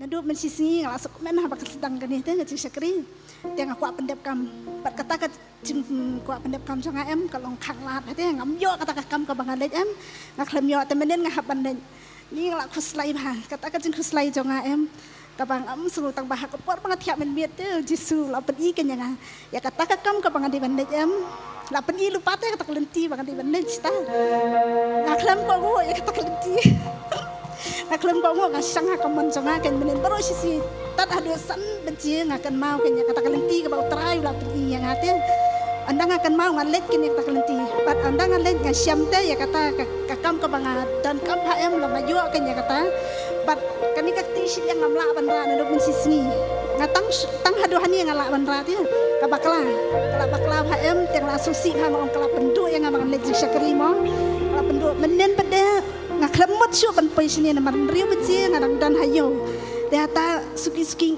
hidup mensisi ngala sok men ha bakal sedang kan itu ngajing syakri tiang aku pendep kam bat kata ka jing ku pendep kam sanga em kalong khang lat te ngam yo kata ka kam ka bangan lej em ngaklem yo te menen ngahap bandej ni ngala khuslai ba kata ka jing khuslai jonga em ka bang am sulu tang bah ka por bangat thiap men miet te Jisu la pedi kan yang ya kata ka kam ka bangan di bandej em la pedi lupa te kata kelenti bangan di bandej ta ngaklem ko go ya kata kelenti ngaklem ko ngok ngasang kaman jonga kan menen baru sisi tat adu san benci ngakan mau kan ya kata kelenti ka bau trai la pedi yang ate andang akan mau ngalet kan ya kata kelenti bat andang ngalet ngasiam te ya kata ka kam ka bangan dan kam ha em la mayu kan ya kata bat kan ni kakti si yang ngamla bandra na duk sisi ngatang tang hadu hani ngala bandra te ka bakla kala bakla ha em teng la susi ha ngong kala pendu yang ngamang lej syakri mo kala pendu menen pada ngaklem mot syu ban pai sini na man riu beci ngadang dan hayo dia ta suki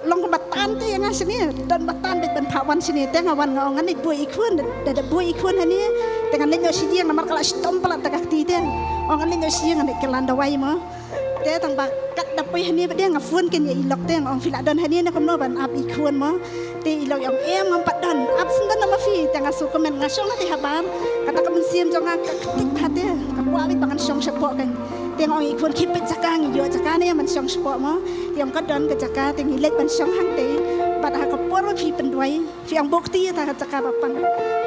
long batan te yang sini dan batan bet ban pawan sini te ngawan ngawan ni boi ikun da boi ikun hani dengan lenyo si yang namar kala stom pala ta kakti te ong lenyo si yang nek kelanda wai mo te tang ba kat da pai hani dia ngafun kan ya ilok te ong fila don hani na komno ban ap ikun mo te ilok yang ngam padan ap sendan nama fi te ngasu komen ngasong te habar kata kamen siam jonga kaktik hate kapwa bit bangan song sepo kan tiang ong ikun kipet jakang yo jakane man song sepo mo tiang kadon ke jaka tiang ilek ban song hang te bad ha kapor fi pendwai fi ang bukti ta jaka bapang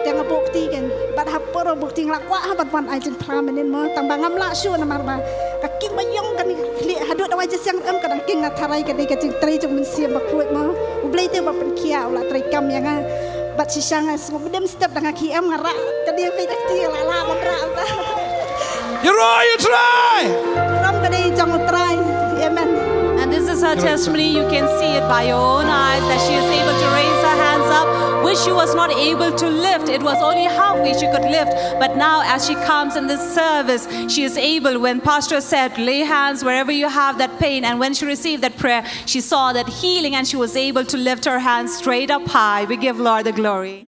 tiang bukti kan bad ha por bukti nglakwa ha ban wan ai jin pramenen mo tang bangam la syu na marba kaking bayong kan li hadut awai jesiang em kadang king tharai ka de ka jing tri jong men siam bakruit mo ublei te ba Pynkhiah la tri kam yang bat sisang semua bedem step dengan KM ngarak ka dia pe takti la bandra ta you try. ram ka de jong try amen. And this is her testimony. You can see it by your own eyes that she is able to raise her hands up, which she was not able to lift. It was only halfway she could lift. But now as she comes in this service, she is able, when Pastor said, lay hands wherever you have that pain. And when she received that prayer, she saw that healing and she was able to lift her hands straight up high. We give Lord the glory.